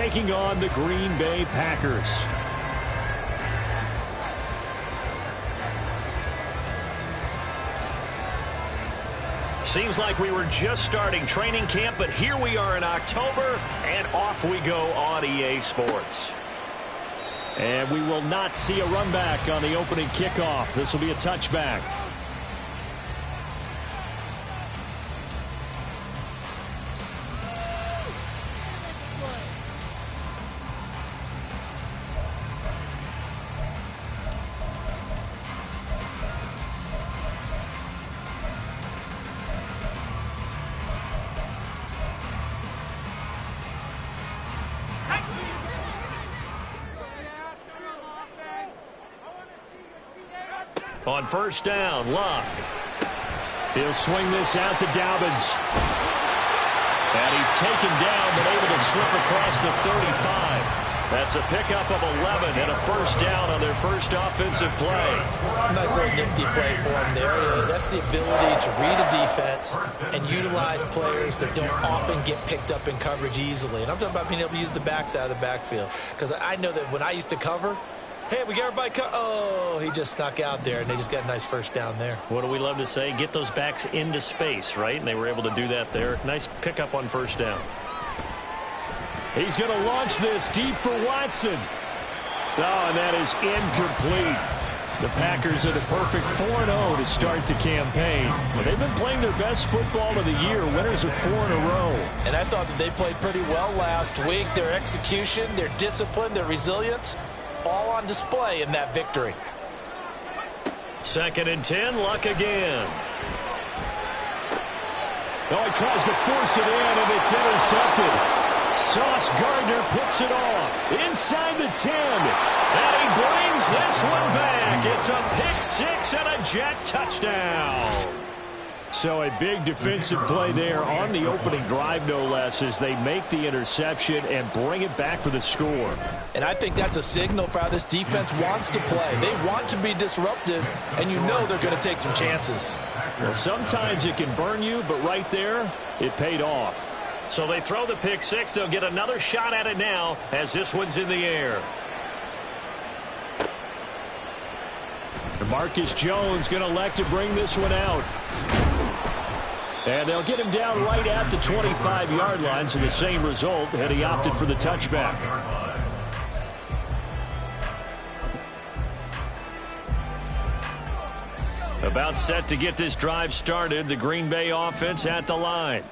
taking on the Green Bay Packers. Seems like we were just starting training camp, but here we are in October, and off we go on EA Sports. And we will not see a run back on the opening kickoff. This will be a touchback. On first down, Luck. He'll swing this out to Dobbins. And he's taken down, but able to slip across the 35. That's a pickup of 11 and a first down on their first offensive play. Nice little nifty play for him there. That's the ability to read a defense and utilize players that don't often get picked up in coverage easily. And I'm talking about being able to use the backs out of the backfield. Because I know that when I used to cover, hey, we got everybody cut. Oh, he just snuck out there, and they just got a nice first down there. What do we love to say? Get those backs into space, right? And they were able to do that there. Nice pickup on first down. He's going to launch this deep for Watson. Oh, and that is incomplete. The Packers are the perfect 4-0 to start the campaign. Well, they've been playing their best football of the year, winners of 4 in a row. And I thought that they played pretty well last week. Their execution, their discipline, their resilience, all on display in that victory. 2nd and 10, Luck again. Oh, he tries to force it in, and it's intercepted. Sauce Gardner picks it off inside the 10. And he brings this one back. It's a pick six and a Jet touchdown. So a big defensive play there on the opening drive, no less, as they make the interception and bring it back for the score. And I think that's a signal for how this defense wants to play. They want to be disruptive, and you know they're going to take some chances. Well, sometimes it can burn you, but right there, it paid off. So they throw the pick six. They'll get another shot at it now as this one's in the air. Marcus Jones going to elect to bring this one out. And they'll get him down right at the 25-yard line, so the same result, and he opted for the touchback. About set to get this drive started, the Green Bay offense at the line.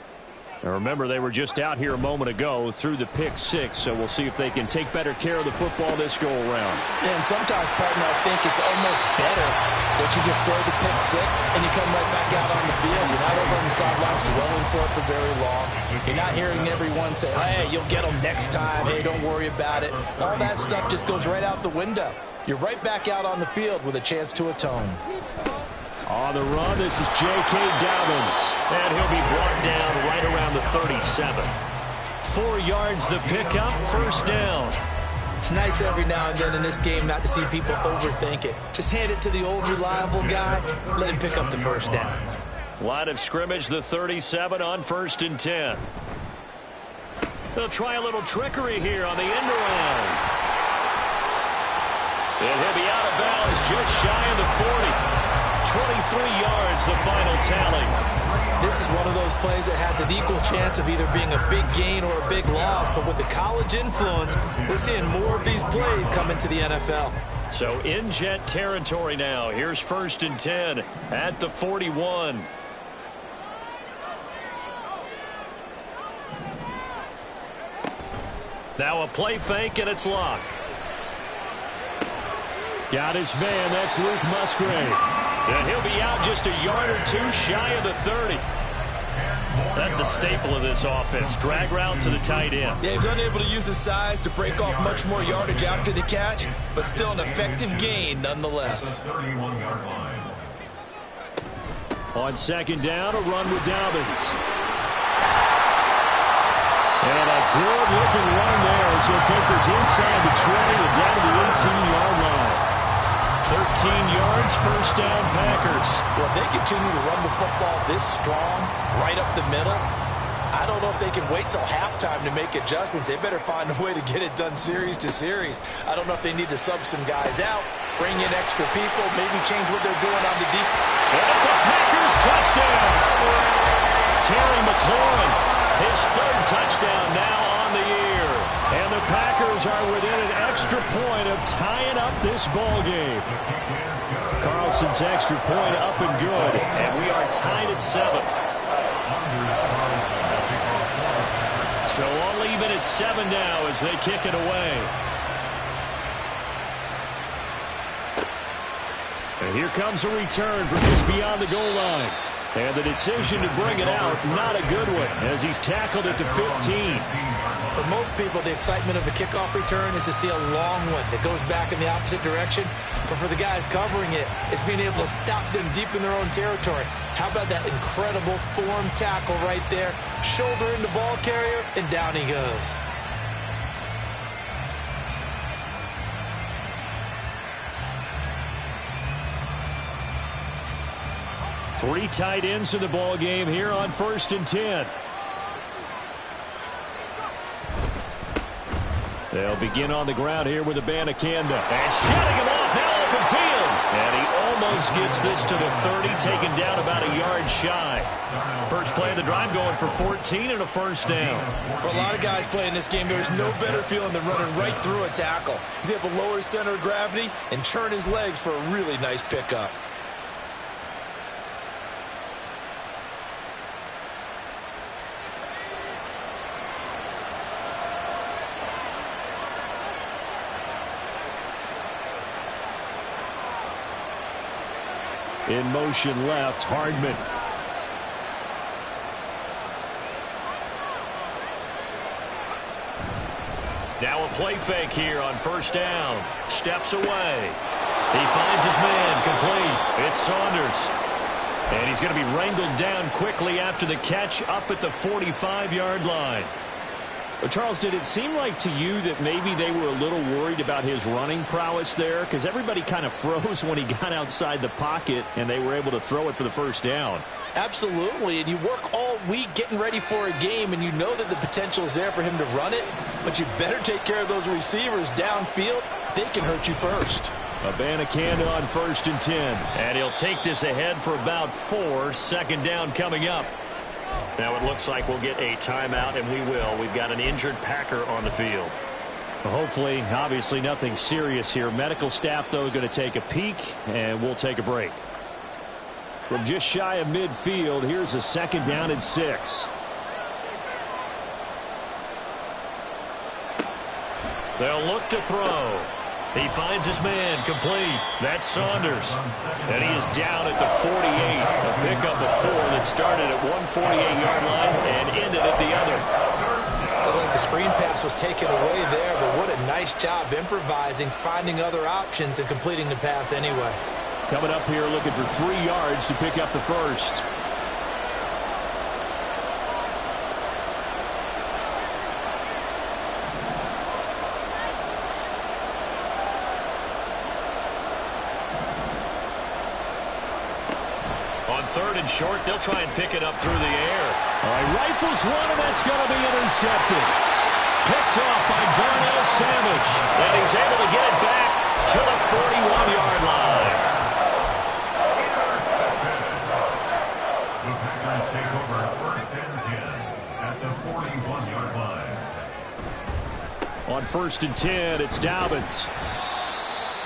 Now remember, they were just out here a moment ago through the pick six, so we'll see if they can take better care of the football this go-around. And sometimes, partner, I think it's almost better that you just throw the pick six and you come right back out on the field. You're not over on the sidelines dwelling for it for very long. You're not hearing everyone say, hey, you'll get them next time. Hey, don't worry about it. All that stuff just goes right out the window. You're right back out on the field with a chance to atone. On the run, this is J.K. Dobbins. And he'll be brought down right around the 37. 4 yards the pickup, first down. It's nice every now and then in this game not to see people overthink it. Just hand it to the old reliable guy. Let him pick up the first down. Line of scrimmage, the 37 on 1st and 10. They'll try a little trickery here on the end around. And he'll be out of bounds just shy of the 40. 23 yards, the final tally. This is one of those plays that has an equal chance of either being a big gain or a big loss. But with the college influence, we're seeing more of these plays come into the NFL. So in Jet territory now. Here's 1st and 10 at the 41. Now a play fake, and it's Luck. Got his man, that's Luke Musgrave. And he'll be out just a yard or two shy of the 30. That's a staple of this offense. Drag route to the tight end. Yeah, he's unable to use his size to break off much more yardage after the catch, but still an effective gain nonetheless. On 2nd down, a run with Dobbins. And a good-looking run there as he'll take this inside the 20 and down to the 18-yard line. 13 yards, first down, Packers. Well, if they continue to run the football this strong, right up the middle, I don't know if they can wait till halftime to make adjustments. They better find a way to get it done series to series. I don't know if they need to sub some guys out, bring in extra people, maybe change what they're doing on the deep. And it's a Packers touchdown. Terry McLaurin, his third touchdown now on the year. And the Packers are within an extra point of tying up this ball game. Carlson's extra point up and good. And we are tied at 7. So all even at 7 now as they kick it away. And here comes a return from just beyond the goal line. And the decision to bring it out, not a good one, as he's tackled it to 15. For most people, the excitement of the kickoff return is to see a long one that goes back in the opposite direction. But for the guys covering it, it's being able to stop them deep in their own territory. How about that incredible form tackle right there? Shoulder into ball carrier, and down he goes. Three tight ends in the ball game here on 1st and 10. They'll begin on the ground here with Abanikanda. And shutting him off now open field. And he almost gets this to the 30, taken down about a yard shy. First play of the drive going for 14 and a first down. For a lot of guys playing this game, there's no better feeling than running right through a tackle. He's able to lower his center of gravity and churn his legs for a really nice pickup. In motion left, Hardman. Now a play fake here on first down. Steps away. He finds his man complete. It's Saunders. And he's going to be wrangled down quickly after the catch up at the 45-yard line. But Charles, did it seem like to you that maybe they were a little worried about his running prowess there? Because everybody kind of froze when he got outside the pocket and they were able to throw it for the first down. Absolutely, and you work all week getting ready for a game, and you know that the potential is there for him to run it, but you better take care of those receivers downfield. They can hurt you first. Abanikanda on 1st and 10. And he'll take this ahead for about 4. Second down coming up. Now it looks like we'll get a timeout, and we will. We've got an injured Packer on the field. Well, hopefully, obviously nothing serious here. Medical staff, though, going to take a peek, and we'll take a break. From just shy of midfield, here's a 2nd down and 6. They'll look to throw. He finds his man complete. That's Saunders. And he is down at the 48. A pickup of 4 that started at 148-yard line and ended at the other. Looked like the screen pass was taken away there, but what a nice job improvising, finding other options, and completing the pass anyway. Coming up here looking for 3 yards to pick up the first. On 3rd and short, they'll try and pick it up through the air. All right, rifles one, and that's going to be intercepted. Picked off by Darnell Savage. And he's able to get it back to the 41-yard line. The Packers take over 1st and 10 at the 41-yard line. On 1st and 10, it's Dobbins.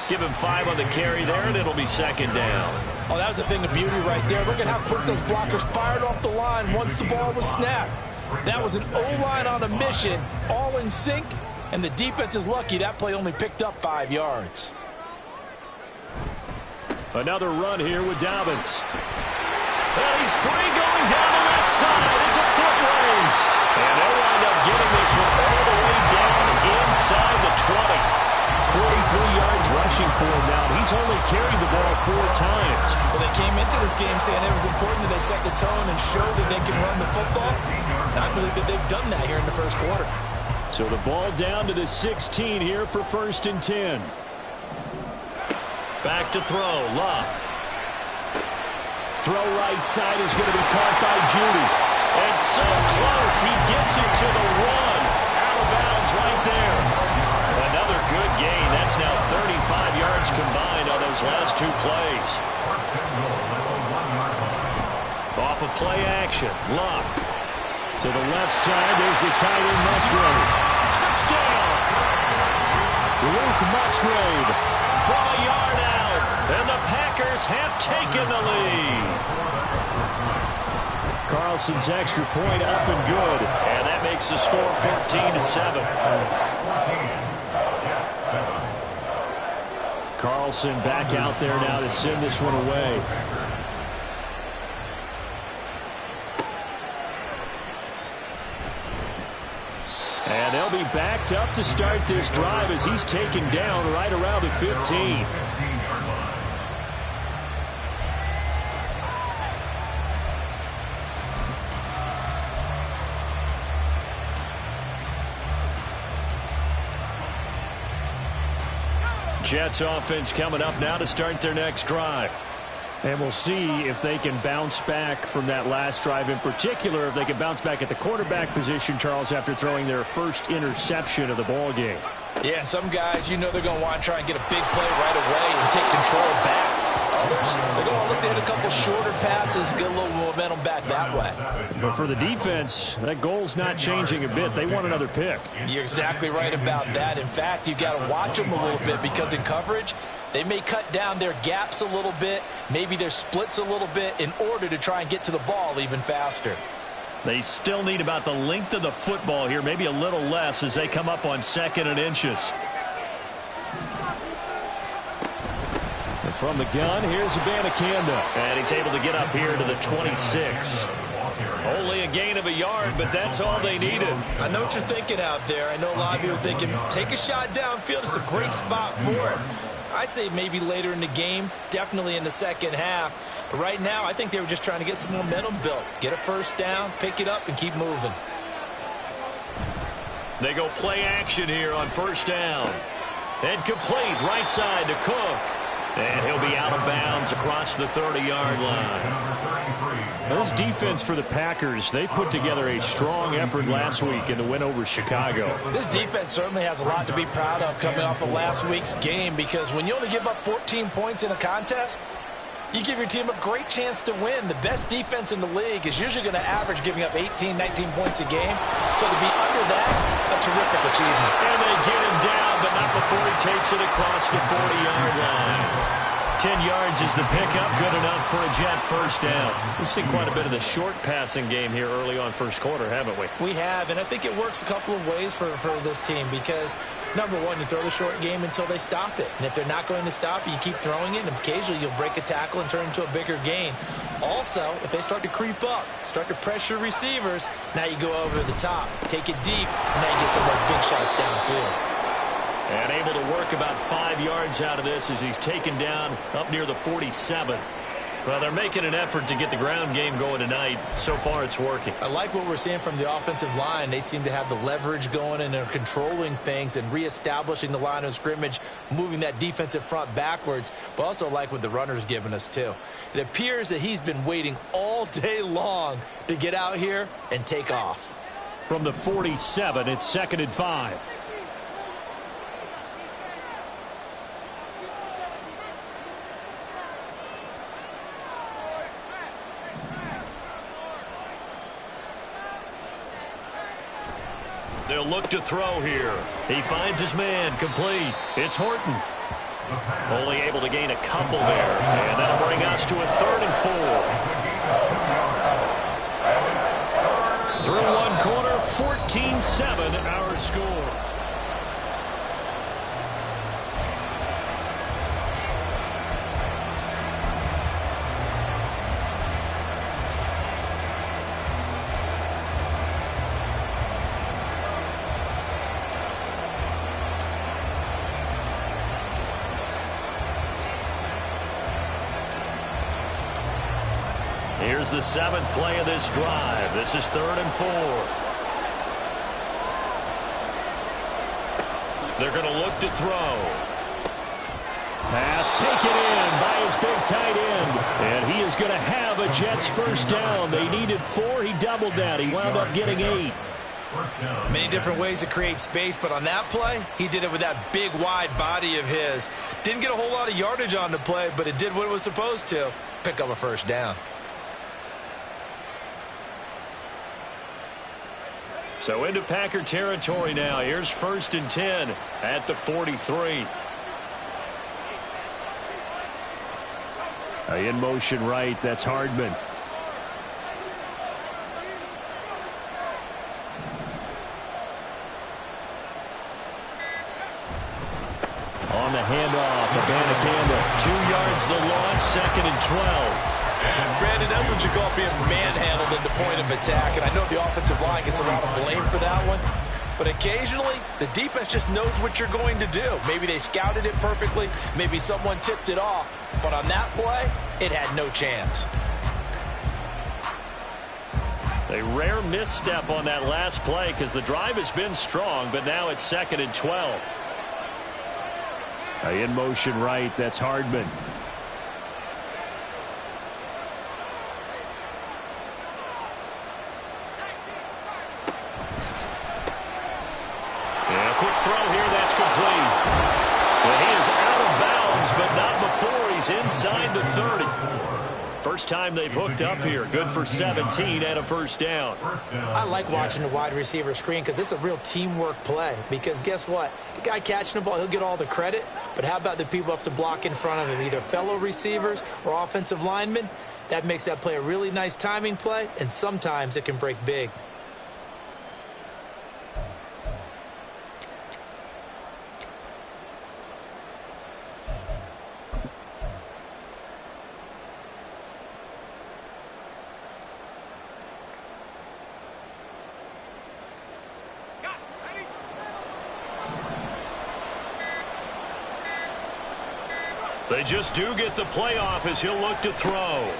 Give him 5 on the carry there, and it'll be 2nd down. Oh, that was a thing of beauty right there. Look at how quick those blockers fired off the line once the ball was snapped. That was an O-line on a mission, all in sync, and the defense is lucky that play only picked up 5 yards. Another run here with Dobbins. And he's free going down the left side. It's a foot race. And they'll wind up getting this one all the way down inside the 20. 43 yards rushing for him now. He's only carried the ball 4 times. Well, they came into this game saying it was important that they set the tone and show that they can run the football. And I believe that they've done that here in the first quarter. So the ball down to the 16 here for 1st and 10. Back to throw. Love. Throw right side is going to be caught by Judy. And so close, he gets it to the one. Out of bounds right there. Another good gain. That's now 35 yards combined on those last two plays. Off of play action. Luck. To the left side, there's the tight end, Musgrave. Touchdown! Luke Musgrave From a yard out. And the Packers have taken the lead. Carlson's extra point up and good. And that makes the score 14-7. Carlson back out there now to send this one away. And they'll be backed up to start this drive as he's taken down right around the 15. Jets offense coming up now to start their next drive. And we'll see if they can bounce back from that last drive. In particular, if they can bounce back at the quarterback position, Charles, after throwing their first interception of the ball game. Yeah, some guys, you know they're going to want to try and get a big play right away and take control back. Others, they're going to look to hit a couple shorter passes, get a little momentum back that way. But for the defense, that goal's not changing a bit. They want another pick. You're exactly right about that. In fact, you got to watch them a little bit because in coverage, they may cut down their gaps a little bit, maybe their splits a little bit in order to try and get to the ball even faster. They still need about the length of the football here, maybe a little less as they come up on 2nd and inches. And from the gun, here's Abanikanda. And he's able to get up here to the 26. Only a gain of a yard, but that's all they needed. I know what you're thinking out there. I know a lot of you are thinking, take a shot downfield. It's a great spot for it. I'd say maybe later in the game, definitely in the second half. But right now, I think they were just trying to get some momentum built. Get a first down, pick it up, and keep moving. They go play action here on first down. And complete right side to Cook. And he'll be out of bounds across the 30-yard line. Now, this defense for the Packers, they put together a strong effort last week in the win over Chicago. This defense certainly has a lot to be proud of coming off of last week's game because when you only give up 14 points in a contest, you give your team a great chance to win. The best defense in the league is usually going to average giving up 18, 19 points a game. So to be under that, a terrific achievement. And they get him down, but not before he takes it across the 40-yard line. 10 yards is the pickup, good enough for a Jet first down. We've seen quite a bit of the short passing game here early on first quarter, haven't we? We have, and I think it works a couple of ways for this team because, number one, you throw the short game until they stop it. And if they're not going to stop it, you keep throwing it, and occasionally you'll break a tackle and turn into a bigger gain. Also, if they start to creep up, start to pressure receivers, now you go over the top, take it deep, and now you get some of those big shots downfield. And able to work about 5 yards out of this as he's taken down up near the 47. Well, they're making an effort to get the ground game going tonight. So far, it's working. I like what we're seeing from the offensive line. They seem to have the leverage going, and they're controlling things and reestablishing the line of scrimmage, moving that defensive front backwards, but also like what the runner's giving us, too. It appears that he's been waiting all day long to get out here and take off. From the 47, it's 2nd and 5. They'll look to throw here. He finds his man complete. It's Horton. Only able to gain a couple there. And that'll bring us to a 3rd and 4. Through one quarter, 14-7 our score. Here's the 7th play of this drive. This is 3rd and 4. They're going to look to throw. Pass taken in by his big tight end. And he is going to have a Jets first down. They needed 4. He doubled that. He wound up getting 8. Many different ways to create space, but on that play, he did it with that big, wide body of his. Didn't get a whole lot of yardage on the play, but it did what it was supposed to. Pick up a first down. So into Packer territory now. Here's 1st and 10 at the 43. In motion right, that's Hardman. On the handoff, Abanikanda. 2 yards the loss, 2nd and 12. Brandon, that's what you call being manhandled at the point of attack, and I know the offensive line gets a lot of blame for that one, but occasionally the defense just knows what you're going to do. Maybe they scouted it perfectly, maybe someone tipped it off, but on that play, it had no chance. A rare misstep on that last play because the drive has been strong, but now it's 2nd and 12. In motion right, that's Hardman. And a quick throw here, that's complete. Well, he is out of bounds, but not before he's inside the 30. First time they've hooked up here. Good for 17 and a first down. I like watching the wide receiver screen because it's a real teamwork play. Because guess what? The guy catching the ball, he'll get all the credit. But how about the people up to block in front of him, either fellow receivers or offensive linemen? That makes that play a really nice timing play, and sometimes it can break big. They just do get the playoff as he'll look to throw.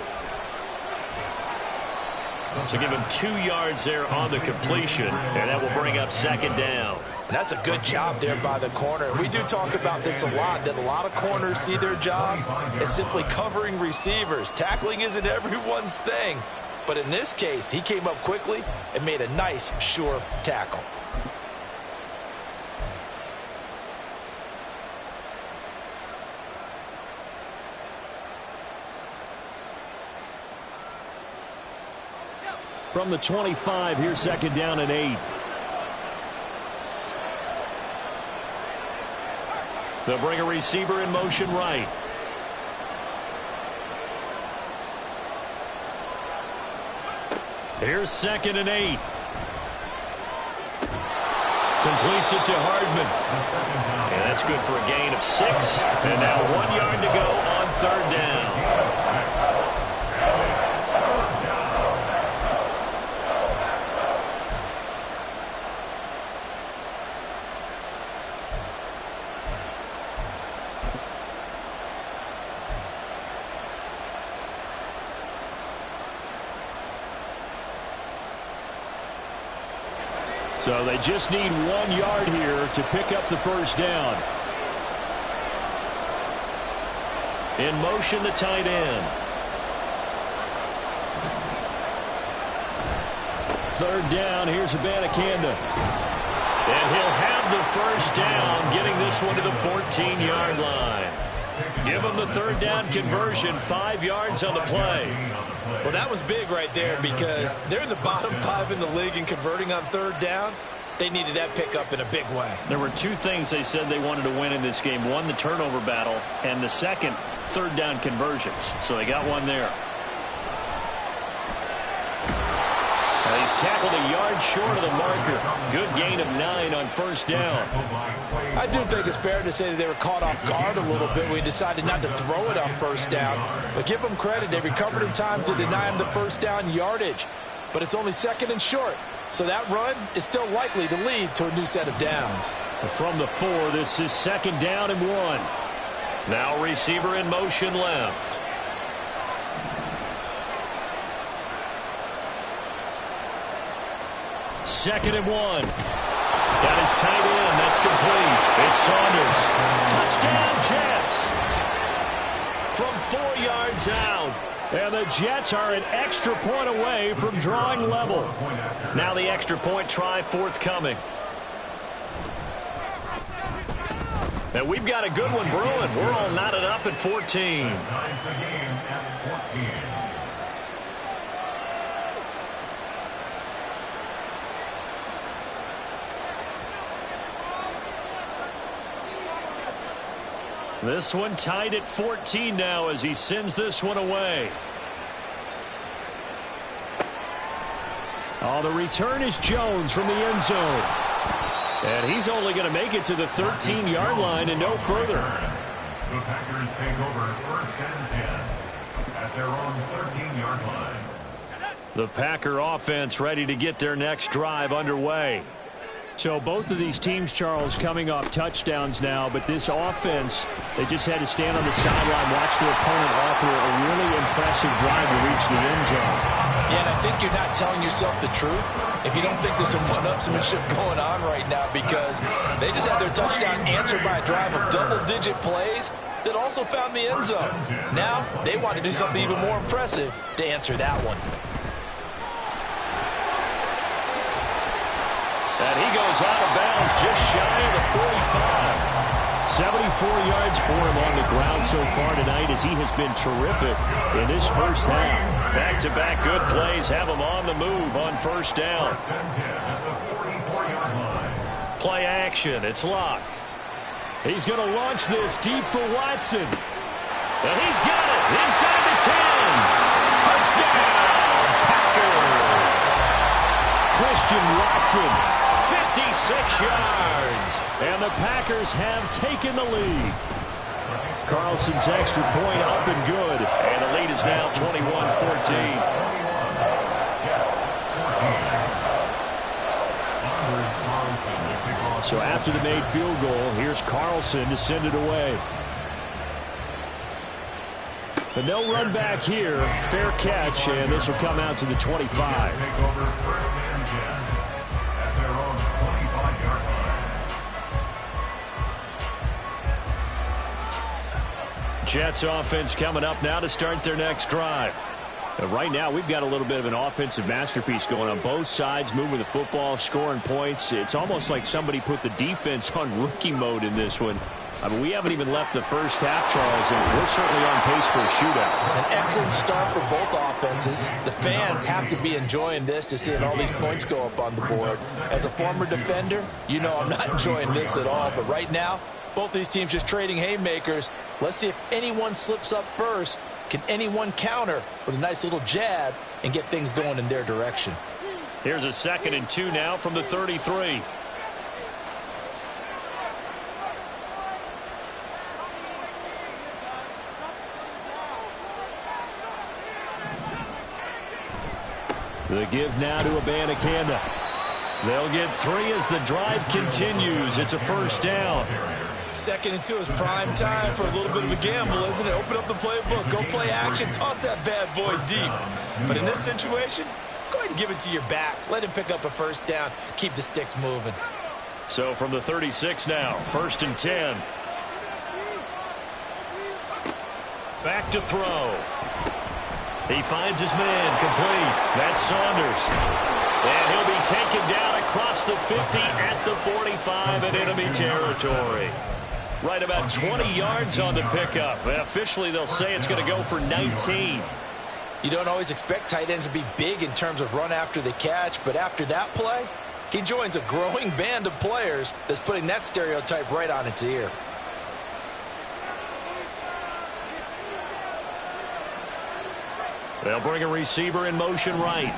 So give him 2 yards there on the completion, and that will bring up 2nd down. And that's a good job there by the corner. We do talk about this a lot, that a lot of corners see their job as simply covering receivers. Tackling isn't everyone's thing. But in this case, he came up quickly and made a nice, sure tackle. From the 25, here's 2nd down and 8. They'll bring a receiver in motion right. Here's 2nd and 8. Completes it to Hardman. And that's good for a gain of 6. And now 1 yard to go on 3rd down. So they just need 1 yard here to pick up the first down. In motion, the tight end. 3rd down, here's Abanikanda. And he'll have the first down, getting this one to the 14-yard line. Give him the 3rd down conversion, 5 yards on the play. Well, that was big right there because they're in the bottom 5 in the league in converting on 3rd down. They needed that pickup in a big way. There were 2 things they said they wanted to win in this game. One, the turnover battle, and the second, 3rd down conversions. So they got one there. And he's tackled a yard short of the marker. Good gain of 9 on 1st down. I do think it's fair to say that they were caught off guard a little bit. We decided not to throw it on 1st down. But give them credit. They recovered in time to deny him the 1st down yardage. But it's only 2nd and short. So that run is still likely to lead to a new set of downs. From the 4, this is 2nd down and 1. Now receiver in motion left. Second and 1. Got his tight end. That's complete. It's Saunders. Touchdown, Jets. And the Jets are an extra point away from drawing level. Now the extra point try forthcoming. And we've got a good one brewing. We're all knotted up at 14. Ties the game at 14. This one tied at 14 now as he sends this one away. Oh, the return is Jones from the end zone. And he's only going to make it to the 13-yard line and no further. The Packers take over first and 10 at their own 13-yard line. The Packer offense ready to get their next drive underway. So both of these teams, Charles, coming off touchdowns now, but this offense, they just had to stand on the sideline, watch their opponent offer a really impressive drive to reach the end zone. Yeah, and I think you're not telling yourself the truth if you don't think there's some one-upsmanship going on right now, because they just had their touchdown answered by a drive of double-digit plays that also found the end zone. Now they want to do something even more impressive to answer that one. And he goes out of bounds just shy of the 45. 74 yards for him on the ground so far tonight as he has been terrific in this first half. Back-to-back good plays have him on the move on first down. First and 10 at the 44-yard line. Play action. It's Locke. He's going to launch this deep for Watson. And he's got it inside the 10. Touchdown, Packers. Christian Watson. 56 yards. And the Packers have taken the lead. Carlson's extra point up and good. And the lead is now 21-14. So after the made field goal, here's Carlson to send it away. But no run back here. Fair catch, and this will come out to the 25. Take over first and 10 at their own 25-yard line. Jets offense coming up now to start their next drive. Right now, we've got a little bit of an offensive masterpiece going on both sides, moving the football, scoring points. It's almost like somebody put the defense on rookie mode in this one. I mean, we haven't even left the first half, Charles, and we're certainly on pace for a shootout. An excellent start for both offenses. The fans have to be enjoying this to seeing all these points go up on the board. As a former defender, you know I'm not enjoying this at all. But right now, both these teams just trading haymakers. Let's see if anyone slips up first. Can anyone counter with a nice little jab and get things going in their direction? Here's a 2nd and 2 now from the 33. The give now to Abanikanda. They'll get 3 as the drive continues. It's a first down. 2nd and 2 is prime time for a little bit of a gamble, isn't it? Open up the playbook, go play action, toss that bad boy deep. But in this situation, go ahead and give it to your back. Let him pick up a first down. Keep the sticks moving. So from the 36 now, 1st and 10. Back to throw. He finds his man complete. That's Saunders. And he'll be taken down across the 50 at the 45 in enemy territory. Right about 20 yards on the pickup. Officially, they'll say it's going to go for 19. You don't always expect tight ends to be big in terms of run after the catch, but after that play, he joins a growing band of players that's putting that stereotype right on its ear. They'll bring a receiver in motion right.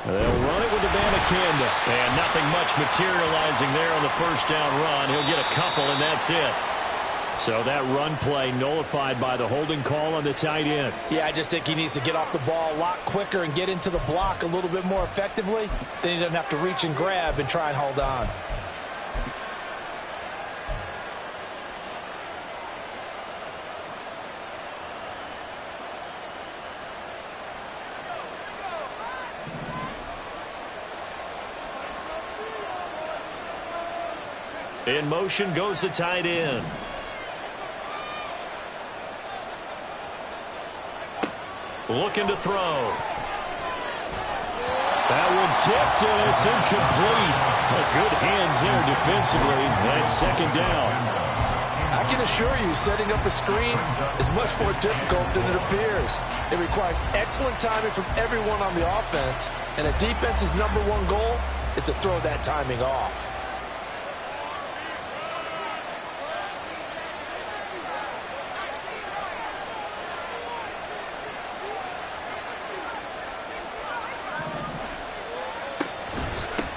They'll run it with Abanikanda. And nothing much materializing there on the first down run. He'll get a couple, and that's it. So that run play nullified by the holding call on the tight end. Yeah, I just think he needs to get off the ball a lot quicker and get into the block a little bit more effectively. Then he doesn't have to reach and grab and try and hold on. In motion goes the tight end. looking to throw. That one tipped, and it's incomplete. Good hands there defensively. That's second down. I can assure you, setting up a screen is much more difficult than it appears. It requires excellent timing from everyone on the offense, and a defense's #1 goal is to throw that timing off.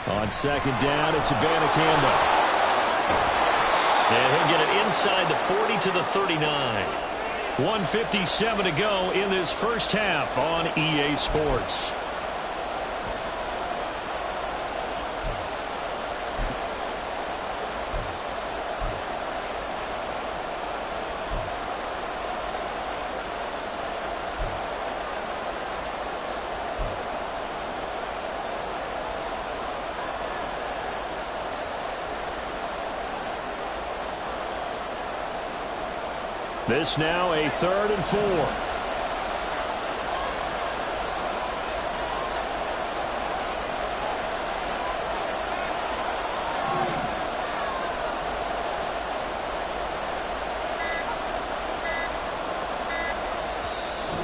On second down, it's Abanikanda. And he'll get it inside the 40 to the 39. 1:57 to go in this first half on EA Sports. This now a 3rd and 4.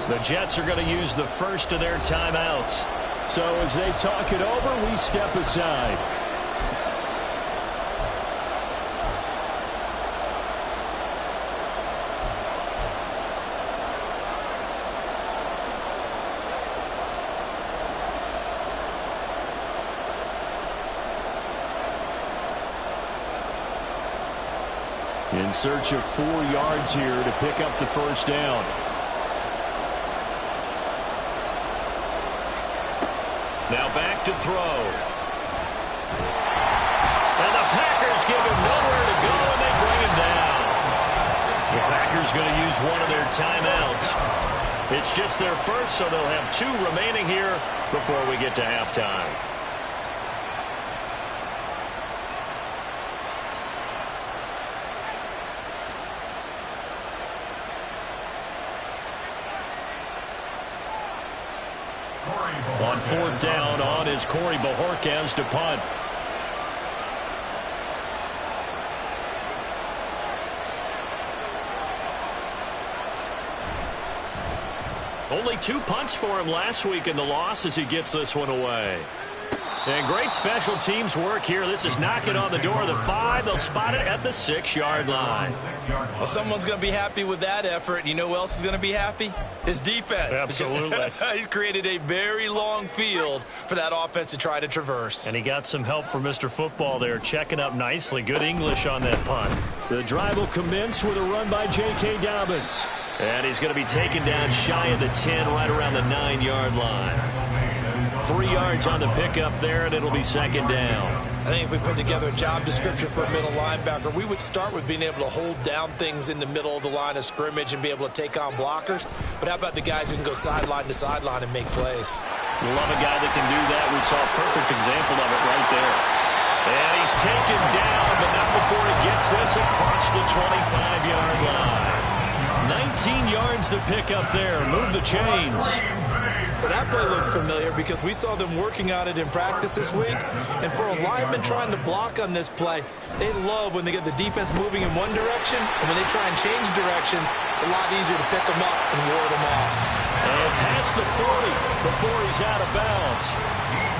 The Jets are going to use the first of their timeouts. So as they talk it over, we step aside. In search of 4 yards here to pick up the first down. Now back to throw. And the Packers give him nowhere to go, and they bring him down. The Packers going to use one of their timeouts. It's just their first, so they'll have 2 remaining here before we get to halftime. On 4th down, on is Corey Bajorquez to punt. Only 2 punts for him last week in the loss as he gets this one away. And great special teams work here. This is knocking on the door of the 5. They'll spot it at the 6-yard line. Well, someone's going to be happy with that effort. You know who else is going to be happy? His defense. Absolutely. He's created a very long field for that offense to try to traverse. And he got some help from Mr. Football there, checking up nicely. Good English on that punt. The drive will commence with a run by J.K. Dobbins. And he's going to be taken down shy of the 10, right around the 9-yard line. 3 yards on the pickup there, and it'll be second down. I think if we put together a job description for a middle linebacker, we would start with being able to hold down things in the middle of the line of scrimmage and be able to take on blockers. But how about the guys who can go sideline to sideline and make plays? Love a guy that can do that. We saw a perfect example of it right there. And he's taken down, but not before he gets this across the 25-yard line. 19 yards to pick up there. Move the chains. But that play looks familiar because we saw them working on it in practice this week. And for a lineman trying to block on this play, they love when they get the defense moving in one direction. And when they try and change directions, it's a lot easier to pick them up and ward them off. And past the 40 before he's out of bounds.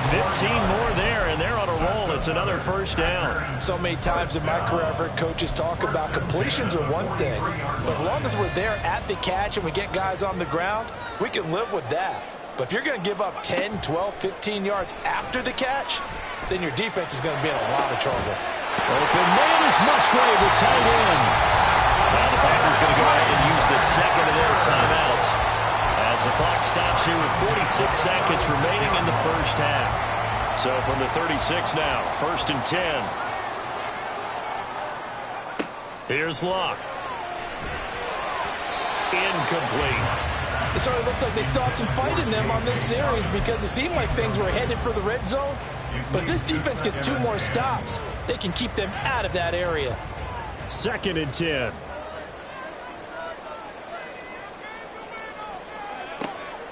15 more there, and they're on a roll. It's another first down. So many times in my career, I've heard coaches talk about completions are one thing. But as long as we're there at the catch and we get guys on the ground, we can live with that. But if you're going to give up 10, 12, 15 yards after the catch, then your defense is going to be in a lot of trouble. Open man is Musgrave, the tight end. Now the Packers going to go ahead and use the second of their timeouts as the clock stops here with 46 seconds remaining in the first half. So from the 36 now, 1st and 10. Here's Locke. Incomplete. So it looks like they still have some fight in them on this series because it seemed like things were headed for the red zone. But if this defense gets 2 more stops, they can keep them out of that area. 2nd and 10.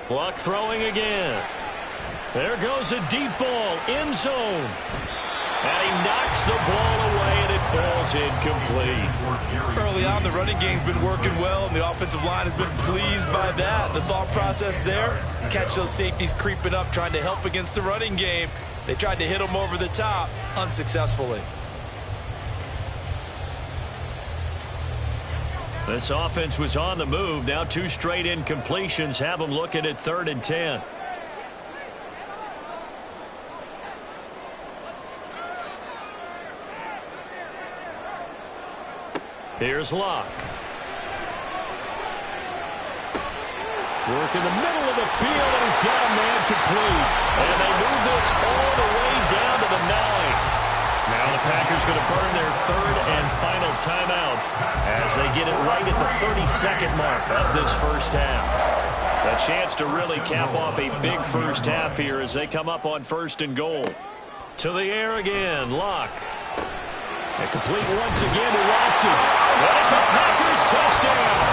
Luck throwing again. There goes a deep ball, end zone. And he knocks the ball away, and it falls incomplete. Early on, the running game's been working well, and the offensive line has been pleased by that. The thought process there, catch those safeties creeping up, trying to help against the running game. They tried to hit them over the top, unsuccessfully. This offense was on the move. Now 2 straight incompletions have them looking at 3rd and 10. Here's Luck. Work in the middle of the field, and he's got a man complete. And they move this all the way down to the 9. Now the Packers going to burn their 3rd and final timeout as they get it right at the 32nd mark of this first half. A chance to really cap off a big first half here as they come up on 1st and goal. To the air again, Luck. And complete once again to Watson. And it's a Packers touchdown.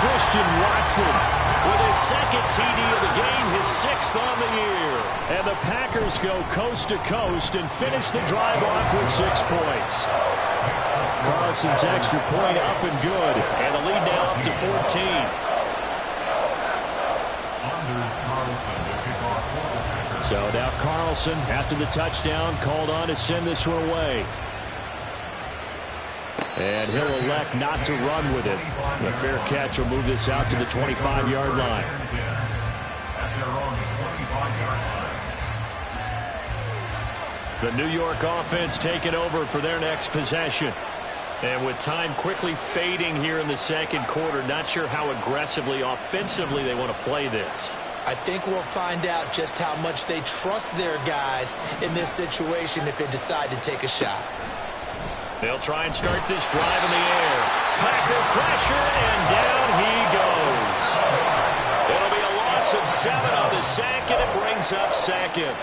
Christian Watson with his 2nd TD of the game, his 6th on the year. And the Packers go coast to coast and finish the drive off with 6 points. Carlson's extra point up and good. And the lead now up to 14. So now Carlson, after the touchdown, called on to send this one away. And he'll elect not to run with it. The fair catch will move this out to the 25-yard line. The New York offense taking over for their next possession. And with time quickly fading here in the 2nd quarter, not sure how aggressively, offensively they want to play this. I think we'll find out just how much they trust their guys in this situation if they decide to take a shot. They'll try and start this drive in the air. Packer pressure, and down he goes. It'll be a loss of 7 on the sack, and it brings up 2nd.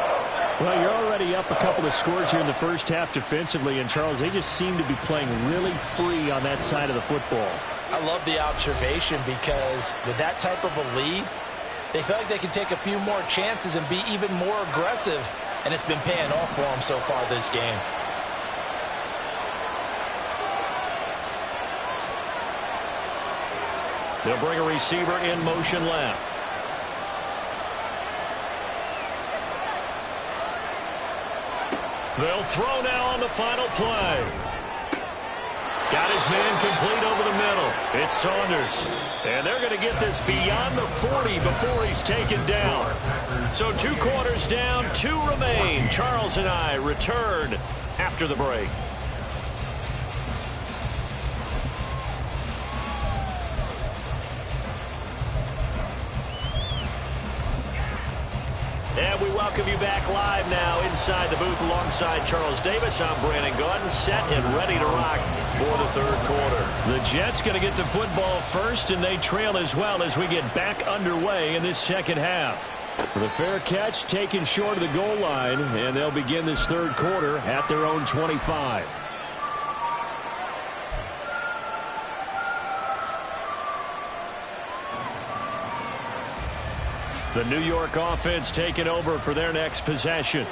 Well, you're already up a couple of scores here in the first half defensively, and Charles, they just seem to be playing really free on that side of the football. I love the observation because with that type of a lead, they feel like they can take a few more chances and be even more aggressive, and it's been paying off for them so far this game. They'll bring a receiver in motion left. They'll throw now on the final play. Got his man complete over the middle. It's Saunders. And they're going to get this beyond the 40 before he's taken down. So 2 quarters down, 2 remain. Charles and I return after the break. And we welcome you back live now inside the booth alongside Charles Davis. I'm Brandon Gaudin, set and ready to rock for the 3rd quarter. The Jets going to get the football first, and they trail as well as we get back underway in this 2nd half. The fair catch taken short of the goal line, and they'll begin this 3rd quarter at their own 25. The New York offense taking over for their next possession.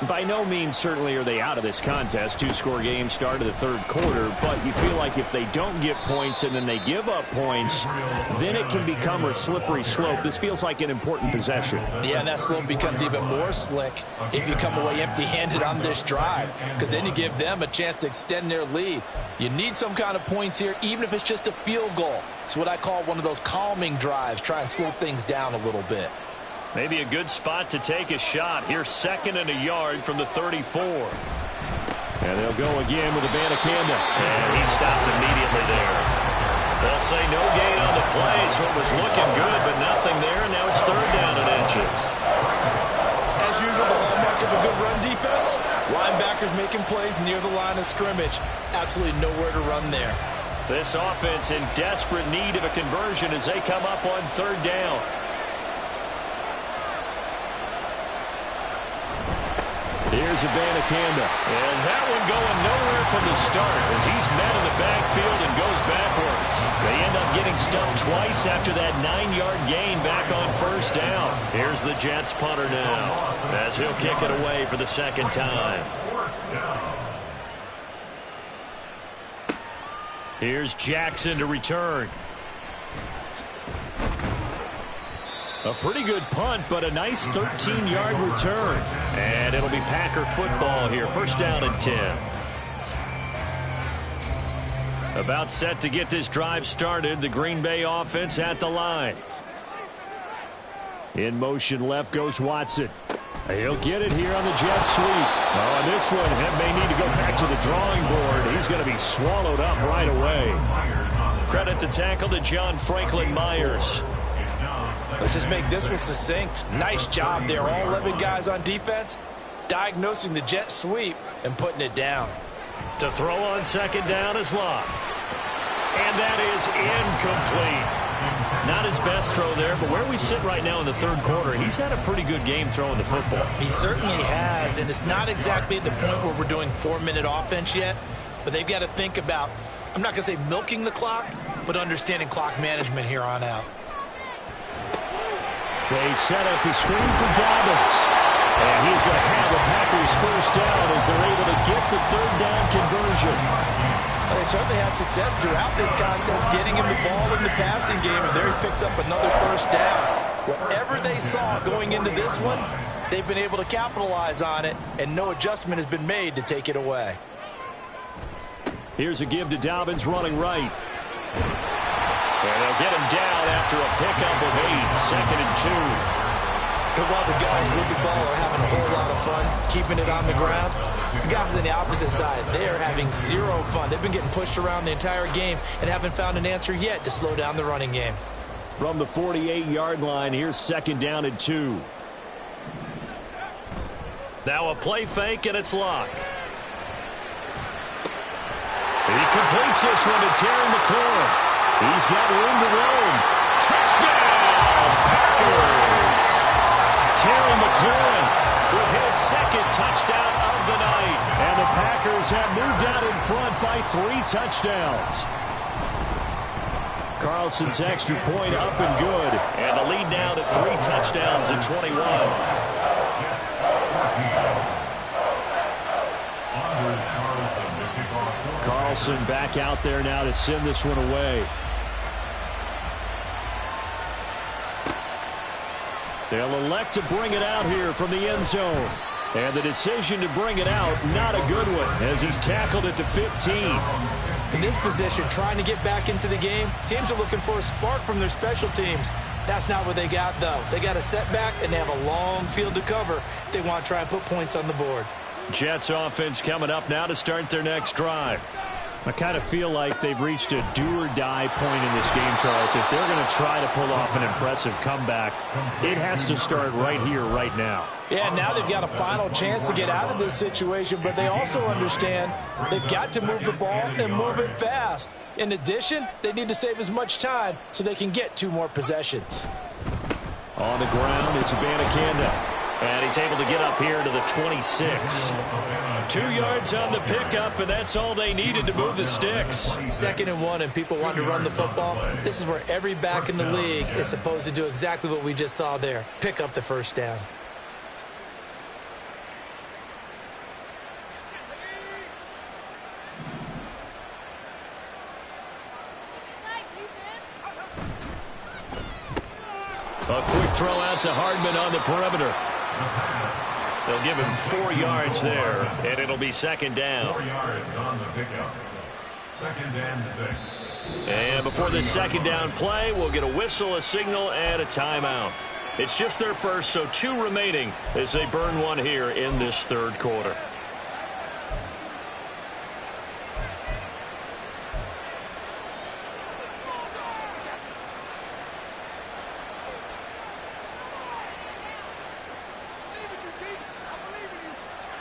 By no means certainly are they out of this contest. 2-score game start of the 3rd quarter, but you feel like if they don't get points and then they give up points, then it can become a slippery slope. This feels like an important possession. Yeah, and that slope becomes even more slick if you come away empty-handed on this drive, because then you give them a chance to extend their lead. You need some kind of points here, even if it's just a field goal. It's what I call one of those calming drives. Try and slow things down a little bit. Maybe a good spot to take a shot. Here's 2nd and a yard from the 34. And they'll go again with Abanikanda. And he stopped immediately there. They'll say no gain on the play, so it was looking good, but nothing there, and now it's 3rd down and inches. As usual, the hallmark of a good run defense, linebackers making plays near the line of scrimmage. Absolutely nowhere to run there. This offense in desperate need of a conversion as they come up on 3rd down. Here's throws Abanikanda. And that one going nowhere from the start as he's met in the backfield and goes backwards. They end up getting stumped twice after that 9-yard gain back on first down. Here's the Jets punter now as he'll kick it away for the second time. Here's Jackson to return. A pretty good punt, but a nice 13-yard return. And it'll be Packer football here. First down and 10. About set to get this drive started. The Green Bay offense at the line. In motion left goes Watson. He'll get it here on the jet sweep. Oh, and this one may need to go back to the drawing board. He's going to be swallowed up right away. Credit the tackle to John Franklin Myers. Let's just make this one succinct. Nice job there. All 11 guys on defense diagnosing the jet sweep and putting it down. To throw on second down is Locke. And that is incomplete. Not his best throw there, but where we sit right now in the third quarter, he's had a pretty good game throwing the football. He certainly has, and it's not exactly at the point where we're doing 4-minute offense yet, but they've got to think about, I'm not going to say milking the clock, but understanding clock management here on out. They set up the screen for Dobbins. And he's going to have the Packers first down as they're able to get the third down conversion. Well, they certainly had success throughout this contest getting him the ball in the passing game, and there he picks up another first down. Whatever they saw going into this one, they've been able to capitalize on it, and no adjustment has been made to take it away. Here's a give to Dobbins running right. And they'll get him down after a pickup of 8, second and 2. And while the guys with the ball are having a whole lot of fun keeping it on the ground, the guys on the opposite side, they are having zero fun. They've been getting pushed around the entire game and haven't found an answer yet to slow down the running game. From the 48-yard line, here's second down and 2. Now a play fake, and it's Locke. He completes this one to Terry McLaurin. He's got room to roam. Touchdown, Packers! Terry McLaurin with his second touchdown of the night. And the Packers have moved out in front by 3 touchdowns. Carlson's extra point up and good. And the lead now to 3 touchdowns in 21. Carlson back out there now to send this one away. They'll elect to bring it out here from the end zone. And the decision to bring it out, not a good one, as he's tackled at the 15. In this position, trying to get back into the game, teams are looking for a spark from their special teams. That's not what they got, though. They got a setback, and they have a long field to cover if they want to try and put points on the board. Jets offense coming up now to start their next drive. I kind of feel like they've reached a do-or-die point in this game, Charles. If they're going to try to pull off an impressive comeback, it has to start right here, right now. Yeah, now they've got a final chance to get out of this situation, but they also understand they've got to move the ball and move it fast. In addition, they need to save as much time so they can get 2 more possessions. On the ground, it's Abanikanda. And he's able to get up here to the 26. 2 yards on the pickup, and that's all they needed to move the sticks. 2nd and 1, and people want to run the football. This is where every back in the league is supposed to do exactly what we just saw there. Pick up the first down. A quick throw out to Hardman on the perimeter. They'll give him 4 yards there, and it'll be second down. 4 yards on the pickup. 2nd and 6. And before this second down play, we'll get a whistle, a signal, and a timeout. It's just their first, so 2 remaining as they burn 1 here in this third quarter.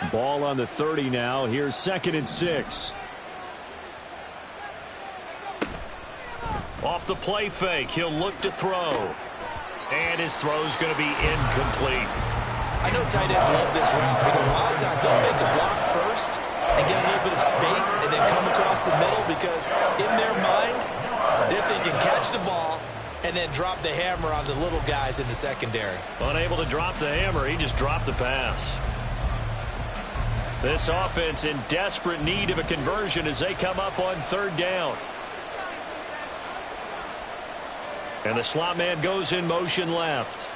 Ball on the 30 now. Here's 2nd and 6. Off the play fake, he'll look to throw. And his throw's going to be incomplete. I know tight ends love this route because a lot of times they'll take the block first and get a little bit of space and then come across the middle because in their mind, they're thinking catch the ball and then drop the hammer on the little guys in the secondary. Unable to drop the hammer, he just dropped the pass. This offense in desperate need of a conversion as they come up on third down. And the slot man goes in motion left.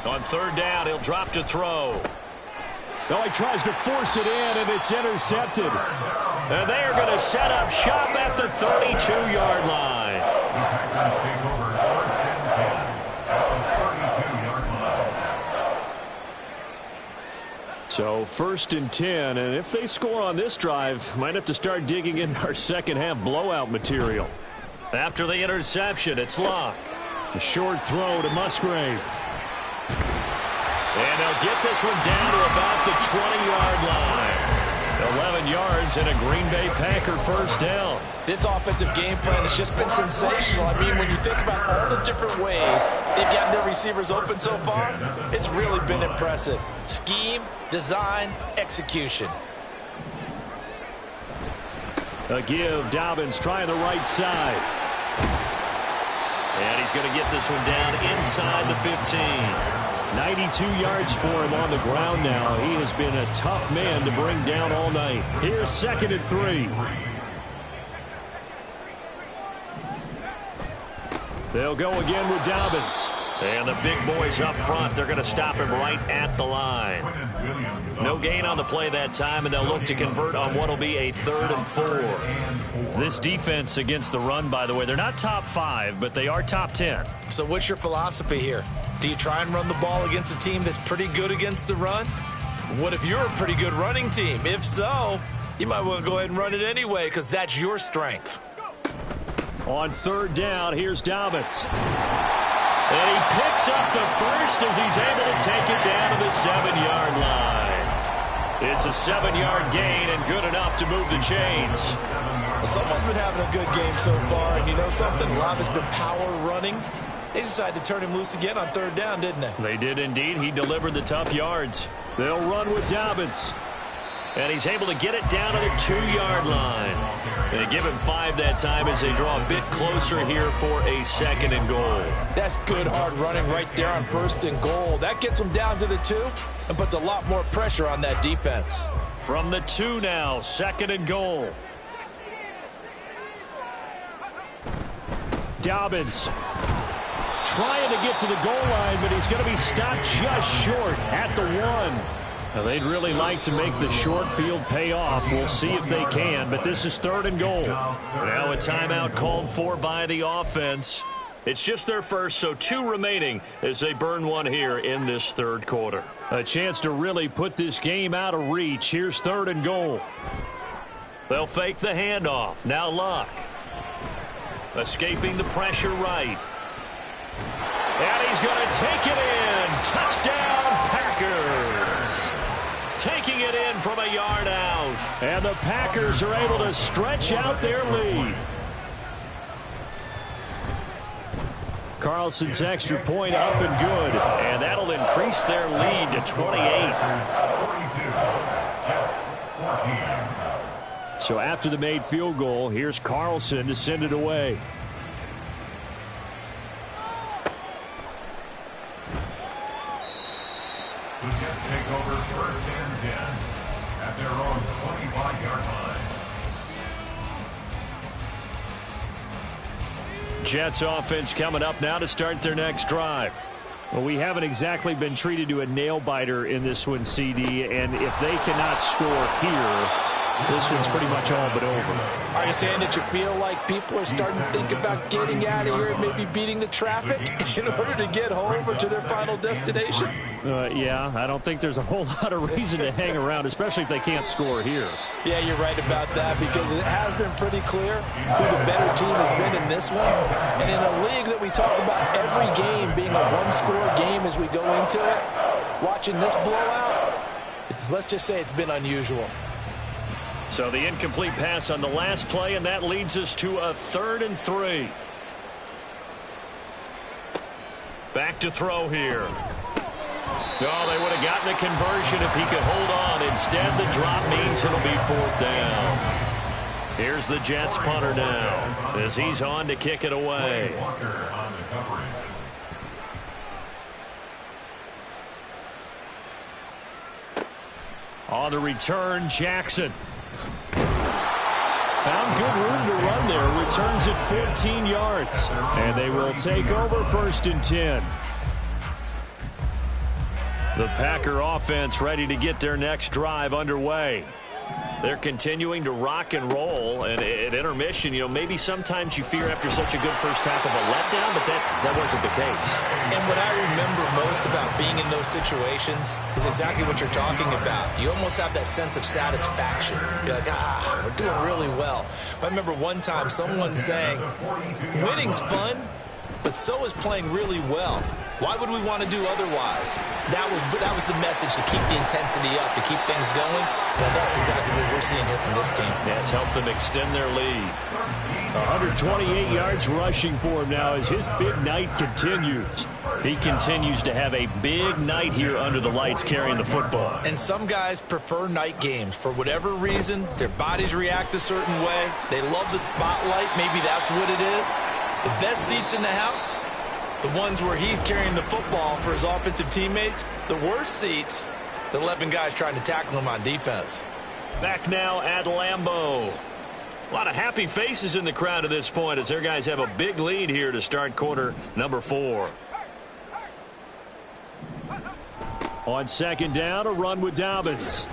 On third down, he'll drop to throw. Well, he tries to force it in, and it's intercepted. And they are going to set up shop at the 32-yard line. The Packers take over 1st and 10 at the 32-yard line. So 1st and 10, and if they score on this drive, might have to start digging in our second half blowout material. After the interception, it's Luck. A short throw to Musgrave. And they'll get this one down to about the 20-yard line. 11 yards and a Green Bay Packer first down. This offensive game plan has just been sensational. I mean, when you think about all the different ways they've gotten their receivers open so far, it's really been impressive. Scheme, design, execution. A give, Dobbins trying the right side. And he's going to get this one down inside the 15. 92 yards for him on the ground now. He has been a tough man to bring down all night. Here's 2nd and 3. They'll go again with Dobbins. And the big boys up front, they're going to stop him right at the line. No gain on the play that time, and they'll look to convert on what will be a 3rd and 4. This defense against the run, by the way, they're not top 5, but they are top 10. So what's your philosophy here? Do you try and run the ball against a team that's pretty good against the run? What if you're a pretty good running team? If so, you might want to go ahead and run it anyway because that's your strength. On 3rd down, here's Dobbins. And he picks up the first as he's able to take it down to the 7-yard line. It's a 7-yard gain and good enough to move the chains. Well, someone's been having a good game so far, and you know something? A lot of it's been power running. They decided to turn him loose again on 3rd down, didn't they? They did indeed. He delivered the tough yards. They'll run with Dobbins. And he's able to get it down to the 2-yard line. They give him 5 that time as they draw a bit closer here for a 2nd and goal. That's good hard running right there on 1st and goal. That gets him down to the 2 and puts a lot more pressure on that defense. From the 2 now, 2nd and goal. Dobbins trying to get to the goal line, but he's going to be stopped just short at the 1. Now, they'd really like to make the short field pay off. We'll see if they can, but this is 3rd and goal. Now a timeout called for by the offense. It's just their first, so 2 remaining as they burn one here in this 3rd quarter. A chance to really put this game out of reach. Here's 3rd and goal. They'll fake the handoff. Now Luck. Escaping the pressure right. And he's going to take it in. Touchdown, Packers. Taking it in from a yard out. And the Packers are able to stretch out their lead. Carlson's extra point up and good. And that'll increase their lead to 28. So after the made field goal, here's Carlson to send it away. The Jets take over 1st and 10 at their own 25-yard line. Jets offense coming up now to start their next drive. Well, we haven't exactly been treated to a nail-biter in this one, CD, and if they cannot score here, this one's pretty much all but over. Are you saying that you feel like people are starting to think about getting out of here and maybe beating the traffic in order to get home or to their final destination? Yeah, I don't think there's a whole lot of reason to hang around, especially if they can't score here. Yeah, you're right about that because it has been pretty clear who the better team has been in this one. And in a league that we talk about every game being a one-score game as we go into it, watching this blowout, let's just say it's been unusual. So the incomplete pass on the last play, and that leads us to a 3rd and 3. Back to throw here. Oh, they would have gotten a conversion if he could hold on. Instead, the drop means it'll be 4th down. Here's the Jets punter now as he's on to kick it away. On the return, Jackson. Found good room to run there. Returns at 14 yards. And they will take over 1st and 10. The Packer offense ready to get their next drive underway. They're continuing to rock and roll, and at intermission, you know, maybe sometimes you fear after such a good first half of a letdown, but that wasn't the case. And what I remember most about being in those situations is exactly what you're talking about. You almost have that sense of satisfaction. You're like, we're doing really well. But I remember one time someone saying, winning's fun, but so is playing really well. Why would we want to do otherwise? That was the message, to keep the intensity up, to keep things going. And that's exactly what we're seeing here from this team. Yeah, it's helped them extend their lead. 128 yards rushing for him now as his big night continues. He continues to have a big night here under the lights carrying the football. And some guys prefer night games. For whatever reason, their bodies react a certain way. They love the spotlight. Maybe that's what it is. The best seats in the house, the ones where he's carrying the football for his offensive teammates. The worst seats, the 11 guys trying to tackle him on defense. Back now at Lambeau. A lot of happy faces in the crowd at this point as their guys have a big lead here to start quarter number 4. On 2nd down, a run with Dobbins.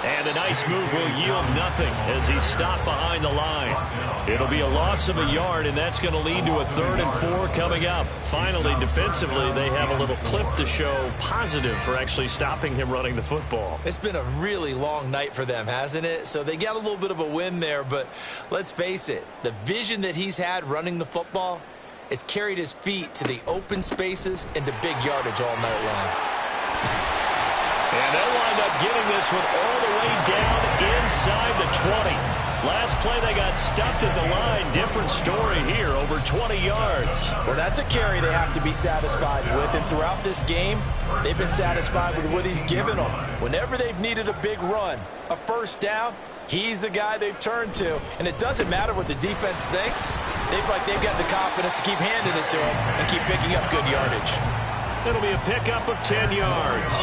And a nice move will yield nothing as he's stopped behind the line. It'll be a loss of a yard, and that's going to lead to a 3rd and 4 coming up. Finally, defensively, they have a little clip to show positive for actually stopping him running the football. It's been a really long night for them, hasn't it? So they got a little bit of a win there, but let's face it, the vision that he's had running the football has carried his feet to the open spaces and to big yardage all night long. And they'll wind up getting this one all the way down inside the 20. Last play, they got stuffed at the line. Different story here, over 20 yards. Well, that's a carry they have to be satisfied with. And throughout this game, they've been satisfied with what he's given them. Whenever they've needed a big run, a 1st down, he's the guy they've turned to. And it doesn't matter what the defense thinks. They've got the confidence to keep handing it to him and keep picking up good yardage. It'll be a pickup of 10 yards.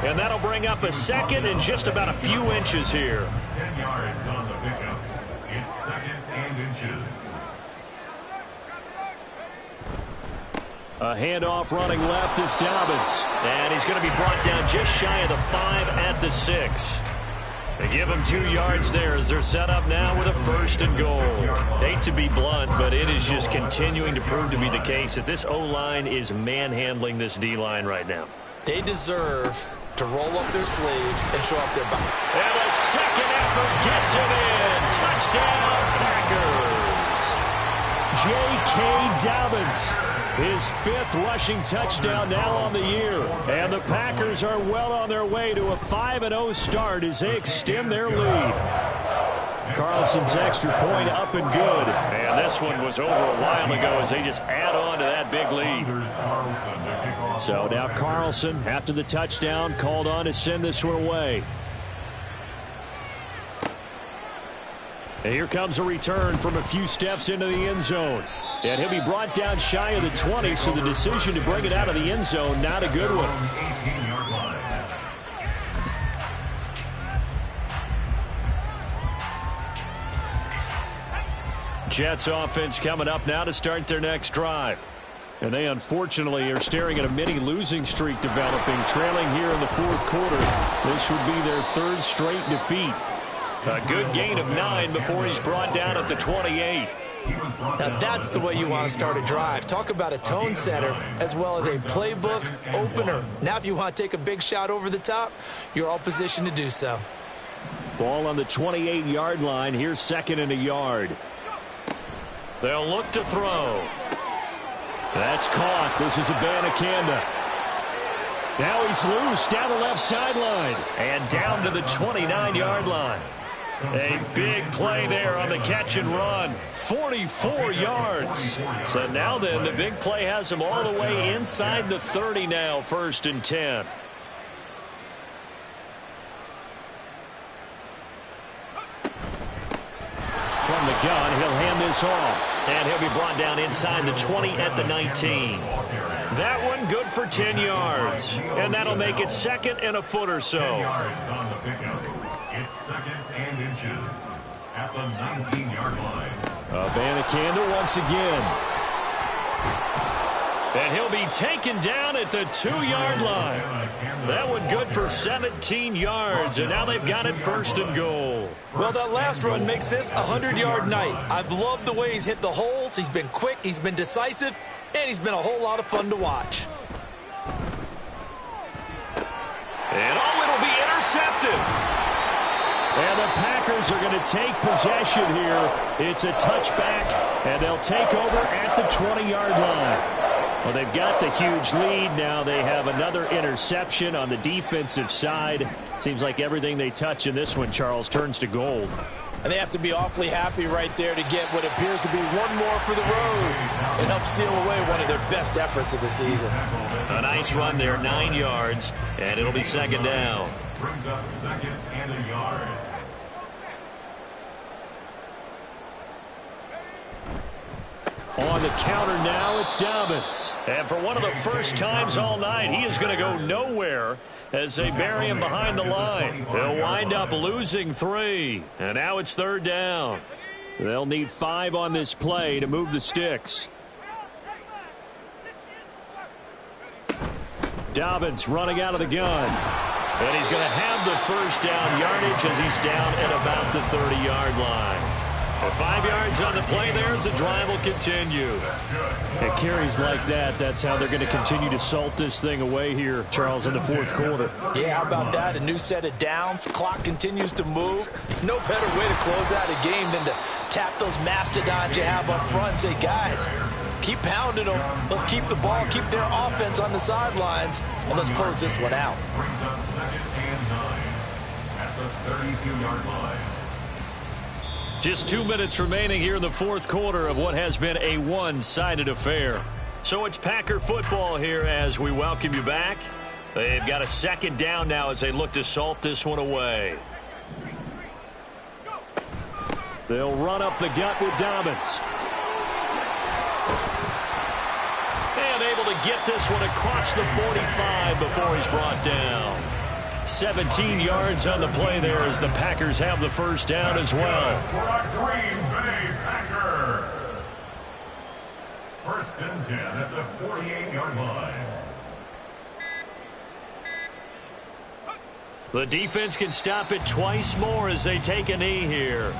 And that'll bring up a 2nd and just about a few inches here. 10 yards on the pickup. It's 2nd and inches. A handoff running left is Dobbins. And he's going to be brought down just shy of the 5 at the 6. They give him 2 yards there as they're set up now with a 1st and goal. Hate to be blunt, but it is just continuing to prove to be the case that this O-line is manhandling this D-line right now. They deserve to roll up their sleeves and show up their body. And a second effort gets him in. Touchdown, Packers. J.K. Dobbins. His 5th rushing touchdown now on the year. And the Packers are well on their way to a 5-0 start as they extend their lead. Carlson's extra point up and good. And this one was over a while ago as they just add on to that big lead. So now Carlson, after the touchdown, called on to send this one away. And here comes a return from a few steps into the end zone. And he'll be brought down shy of the 20, so the decision to bring it out of the end zone, not a good one. Jets offense coming up now to start their next drive. And they unfortunately are staring at a mini losing streak developing, trailing here in the 4th quarter. This would be their 3rd straight defeat. A good gain of 9 before he's brought down at the 28. Now that's the way you want to start a drive. Talk about a tone setter as well as a playbook opener. Now if you want to take a big shot over the top, you're all positioned to do so. Ball on the 28-yard line. Here's 2nd and a yard. They'll look to throw. That's caught. This is Abanikanda. Now he's loose down the left sideline and down to the 29-yard line. A big play there on the catch and run. 44 yards. So now then, the big play has him all the way inside the 30 now, 1st and 10. From the gun, he'll hand this off. And he'll be brought down inside the 20 at the 19. That one good for 10 yards. And that'll make it 2nd and a foot or so. 10 yards on the pickup. It's 2nd and inches at the 19-yard line. Abanikanda once again. And he'll be taken down at the 2-yard line. That one good for 17 yards, and now they've got it 1st and goal. Well, that last run makes this a 100-yard night. I've loved the way he's hit the holes. He's been quick, he's been decisive, and he's been a whole lot of fun to watch. And it'll be intercepted. And the Packers are going to take possession here. It's a touchback, and they'll take over at the 20-yard line. Well, they've got the huge lead. Now they have another interception on the defensive side. Seems like everything they touch in this one, Charles, turns to gold. And they have to be awfully happy right there to get what appears to be one more for the road. It helps seal away one of their best efforts of the season. A nice run there, 9 yards, and it'll be 2nd down. Brings up 2nd and a yard. On the counter now, it's Dobbins. And for one of the first times all night, he is going to go nowhere as they bury him behind the line. They'll wind up losing 3. And now it's 3rd down. They'll need 5 on this play to move the sticks. Dobbins running out of the gun. And he's going to have the 1st down yardage as he's down at about the 30-yard line. 5 yards on the play there as the drive will continue. It carries like that. That's how they're going to continue to salt this thing away here, Charles, in the 4th quarter. Yeah, how about that? A new set of downs. Clock continues to move. No better way to close out a game than to tap those mastodons you have up front and say, guys, keep pounding them. Let's keep the ball, keep their offense on the sidelines, and let's close this one out. Brings up 2nd and 9 at the 32-yard line. Just 2 minutes remaining here in the 4th quarter of what has been a one-sided affair. So it's Packer football here as we welcome you back. They've got a 2nd down now as they look to salt this one away. They'll run up the gut with Dobbins. And able to get this one across the 45 before he's brought down. 17 yards on the play there as the Packers have the 1st down as well. For a Green Bay Packer. 1st and 10 at the 48-yard line. The defense can stop it twice more as they take a knee here.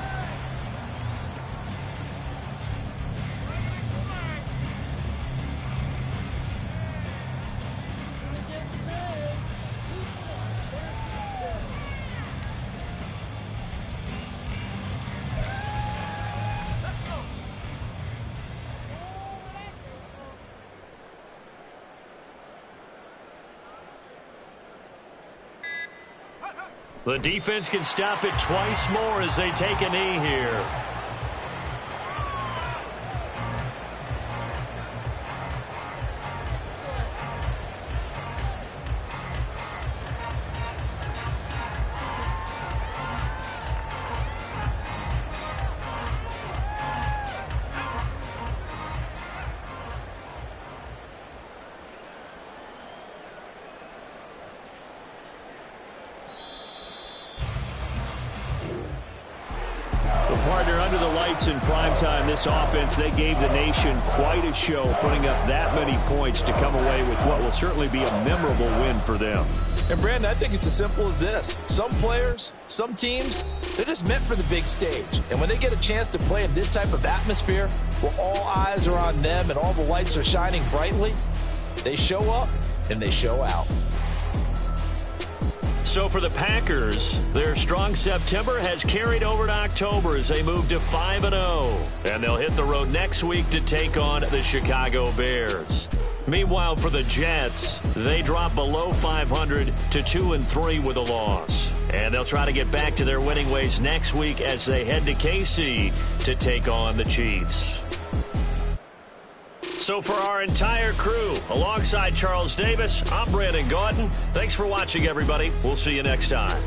The defense can stop it twice more as they take a knee here. Partner, under the lights in primetime, this offense, they gave the nation quite a show, putting up that many points to come away with what will certainly be a memorable win for them. And, Brandon, I think it's as simple as this. Some players, some teams, they're just meant for the big stage. And when they get a chance to play in this type of atmosphere where all eyes are on them and all the lights are shining brightly, they show up and they show out. So for the Packers, their strong September has carried over to October as they move to 5-0. And they'll hit the road next week to take on the Chicago Bears. Meanwhile, for the Jets, they drop below 500 to 2-3 with a loss. And they'll try to get back to their winning ways next week as they head to KC to take on the Chiefs. So for our entire crew, alongside Charles Davis, I'm Brandon Gaudin. Thanks for watching, everybody. We'll see you next time.